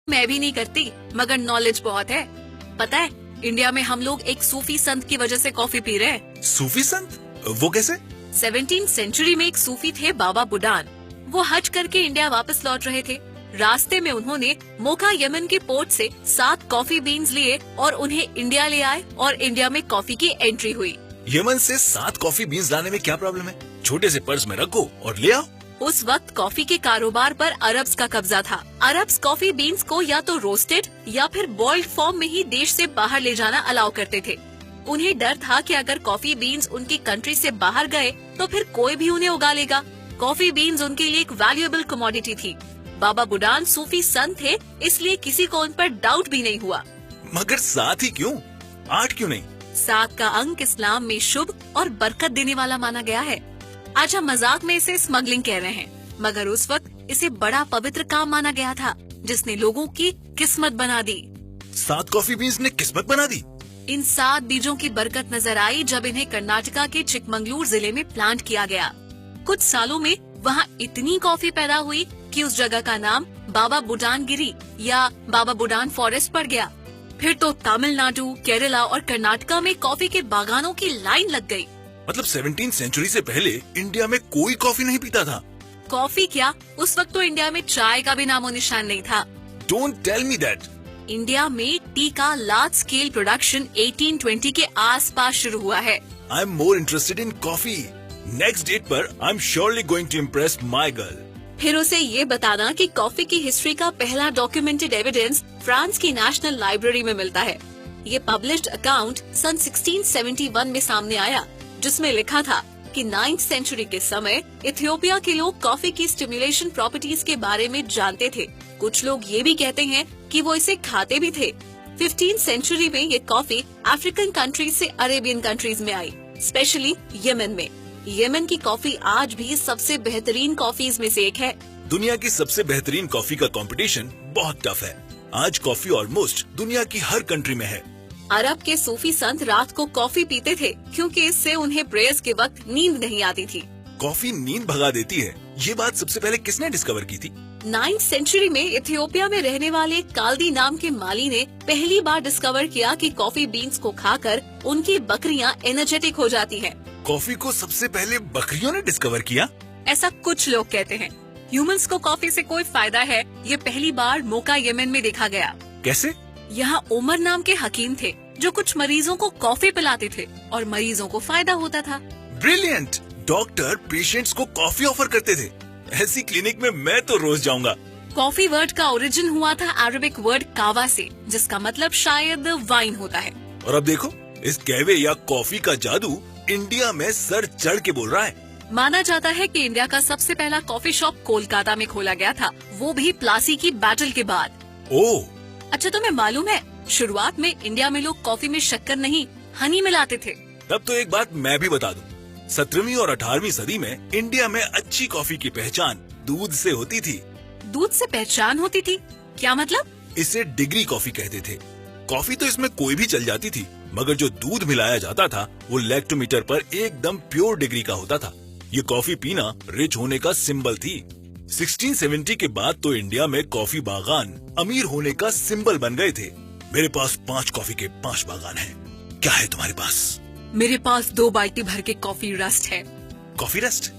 मैं भी नहीं करती, मगर नॉलेज बहुत है। पता है, इंडिया में हम लोग एक सूफी संत की वजह से कॉफी पी रहे हैं। सूफी संत? वो कैसे? 17th सेंचुरी में एक सूफी थे बाबा बुडान। वो हज करके इंडिया वापस लौट रहे थे। रास्ते में उन्होंने मोका यमन के पोर्ट से 7 कॉफी बीन्स लिए और उन्हें इंडिया ले आए और इंडिया में कॉफी की एंट्री हुई। यमन से 7 कॉफी बीन्स लाने में क्या प्रॉब्लम है? छोटे से पर्स में रखो और ले आओ। उस वक्त कॉफी के कारोबार पर अरब्स का कब्जा था। अरब्स कॉफी बीन्स को या तो रोस्टेड या फिर बॉइल्ड फॉर्म में ही देश से बाहर ले जाना अलाउ करते थे। उन्हें डर था कि अगर कॉफी बीन्स उनकी कंट्री से बाहर गए तो फिर कोई भी उन्हें उगा लेगा। कॉफी बीन्स उनके लिए एक वैल्यूएबल कमोडिटी थी। बाबा बुडान सूफी संत थे, इसलिए किसी को उन पर डाउट भी नहीं हुआ। मगर 7 ही क्यों? 8 क्यों नहीं? 7 का अंक इस्लाम में शुभ और बरकत देने वाला माना गया है। आज हम मजाक में इसे स्मगलिंग कह रहे हैं, मगर उस वक्त इसे बड़ा पवित्र काम माना गया था, जिसने लोगों की किस्मत बना दी। 7 कॉफी बीन्स ने किस्मत बना दी। इन 7 बीजों की बरकत नजर आई जब इन्हें कर्नाटका के चिकमंगलूर जिले में प्लांट किया गया। कुछ सालों में वहाँ इतनी कॉफी पैदा हुई कि उस जगह का नाम बाबा बुडान गिरी या बाबा बुडान फॉरेस्ट पड़ गया। फिर तो तमिलनाडु, केरला और कर्नाटका में कॉफी के बागानों की लाइन लग गई। मतलब 17th सेंचुरी से पहले इंडिया में कोई कॉफी नहीं पीता था। कॉफी क्या, उस वक्त तो इंडिया में चाय का भी नामो निशान नहीं था। Don't tell me that. India में टी का लार्ज स्केल प्रोडक्शन 1820 के आसपास शुरू हुआ है। I am more interested in coffee. Next date पर I am surely going to impress my girl. फिर उसे ये बताना कि कॉफी की हिस्ट्री का पहला डॉक्यूमेंटेड एविडेंस फ्रांस की नेशनल लाइब्रेरी में मिलता है। ये पब्लिश्ड अकाउंट सन 1671 में सामने आया, जिसमें लिखा था कि 9th सेंचुरी के समय इथियोपिया के लोग कॉफी की स्टिमुलेशन प्रॉपर्टीज के बारे में जानते थे। कुछ लोग ये भी कहते हैं कि वो इसे खाते भी थे। 15th सेंचुरी में ये कॉफी अफ्रीकन कंट्रीज से अरेबियन कंट्रीज में आई, स्पेशली यमन में। यमन की कॉफी आज भी सबसे बेहतरीन कॉफीज में से एक है। दुनिया की सबसे बेहतरीन कॉफी का कंपटीशन बहुत टफ है। आज कॉफी ऑलमोस्ट दुनिया की हर कंट्री में है। अरब के सूफी संत रात को कॉफी पीते थे क्योंकि इससे उन्हें प्रेयर्स के वक्त नींद नहीं आती थी। कॉफी नींद भगा देती है, ये बात सबसे पहले किसने डिस्कवर की थी? 9th सेंचुरी में इथियोपिया में रहने वाले काल्दी नाम के माली ने पहली बार डिस्कवर किया कि कॉफी बीन्स को खाकर उनकी बकरियां एनर्जेटिक हो जाती हैं। कॉफी को सबसे पहले बकरियों ने डिस्कवर किया? ऐसा कुछ लोग कहते हैं। ह्यूमंस को कॉफी से कोई फायदा है, ये पहली बार मोका यमन में देखा गया। कैसे? यहाँ उमर नाम के हकीम थे जो कुछ मरीजों को कॉफी पिलाते थे और मरीजों को फायदा होता था। ब्रिलियंट! डॉक्टर पेशेंट्स को कॉफी ऑफर करते थे। ऐसी क्लिनिक में मैं तो रोज जाऊंगा। कॉफी वर्ड का ओरिजिन हुआ था अरबिक वर्ड कावा से, जिसका मतलब शायद वाइन होता है। और अब देखो, इस कहवे या कॉफी का जादू इंडिया में सर चढ़ के बोल रहा है। माना जाता है कि इंडिया का सबसे पहला कॉफी शॉप कोलकाता में खोला गया था, वो भी प्लासी की बैटल के बाद। ओह! अच्छा, तुम्हें मालूम है शुरुआत में इंडिया में लोग कॉफी में शक्कर नहीं, हनी मिलाते थे। तब तो एक बात मैं भी बता दूं, 17वीं और 18वीं सदी में इंडिया में अच्छी कॉफी की पहचान दूध से होती थी। दूध से पहचान होती थी? क्या मतलब? इसे डिग्री कॉफी कहते थे। कॉफी तो इसमें कोई भी चल जाती थी, मगर जो दूध मिलाया जाता था वो लैक्टोमीटर पर एकदम प्योर डिग्री का होता था। ये कॉफी पीना रिच होने का सिंबल थी। 1670 के बाद तो इंडिया में कॉफी बागान अमीर होने का सिंबल बन गए थे। मेरे पास 5 कॉफी के 5 बागान हैं। क्या है तुम्हारे पास? मेरे पास 2 बाल्टी भर के कॉफी रस्ट है। Coffee rust?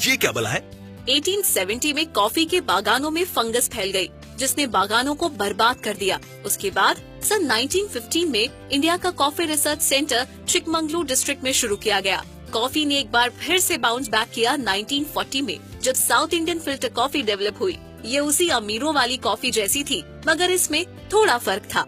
ये क्या भला है? 1870 में कॉफी के बागानों में फंगस फैल गई, जिसने बागानों को बर्बाद कर दिया। उसके बाद सन 1915 में इंडिया का coffee research centre Chikmagalur district में शुरू किया गया। कॉफी ने एक बार फिर से बाउंस बैक किया 1940 में, जब south Indian filter coffee develop हुई। ये उसी अमीरों वाली कॉफी जैसी थी, मगर इसमें थोड़ा फर्क था।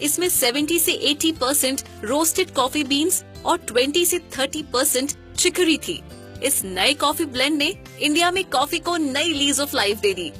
इसमें 70 से 80% रोस्टेड कॉफी बीन्स और 20 से 30% चिकरी थी। इस नए कॉफी ब्लेंड ने इंडिया में कॉफी को नई लीज ऑफ लाइफ दे दी।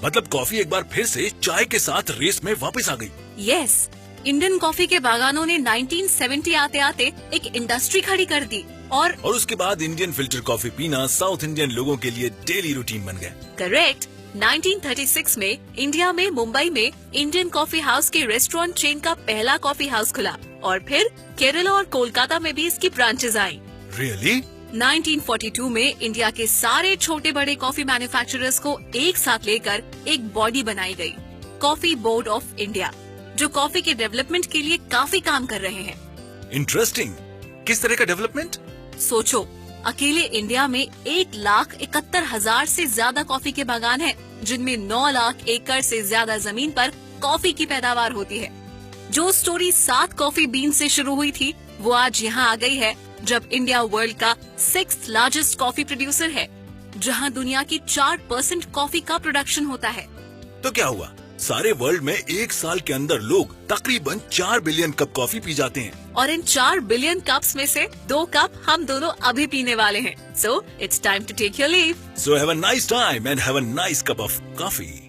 मतलब कॉफी एक बार फिर से चाय के साथ रेस में वापस आ गई। यस, इंडियन कॉफी के बागानों ने 1970 आते आते एक इंडस्ट्री खड़ी कर दी और उसके बाद इंडियन फिल्टर कॉफी पीना साउथ इंडियन लोगों के लिए डेली रूटीन बन गया। करेक्ट। 1936 में इंडिया में मुंबई में इंडियन कॉफी हाउस के रेस्टोरेंट चेन का पहला कॉफी हाउस खुला और फिर केरला और कोलकाता में भी इसकी ब्रांचेस आई। रियली? 1942 में इंडिया के सारे छोटे बड़े कॉफी मैन्युफैक्चरर्स को एक साथ लेकर एक बॉडी बनाई गई। कॉफी बोर्ड ऑफ इंडिया, जो कॉफी के डेवलपमेंट के लिए काफी काम कर रहे हैं। इंटरेस्टिंग। किस तरह का डेवलपमेंट? सोचो, अकेले इंडिया में 1,71,000 से ज्यादा कॉफी के बागान हैं, जिनमें 9 लाख एकड़ से ज्यादा जमीन पर कॉफी की पैदावार होती है। जो स्टोरी 7 कॉफी बीन से शुरू हुई थी, वो आज यहाँ आ गई है, जब इंडिया वर्ल्ड का 6th लार्जेस्ट कॉफी प्रोड्यूसर है, जहाँ दुनिया की 4% कॉफी का प्रोडक्शन होता है। तो क्या हुआ? सारे वर्ल्ड में एक साल के अंदर लोग तकरीबन 4 बिलियन कप कॉफी पी जाते हैं। और इन 4 बिलियन कप्स में से 2 कप हम दोनों अभी पीने वाले हैं। So it's time to take your leave. So have a nice time and have a nice cup of coffee.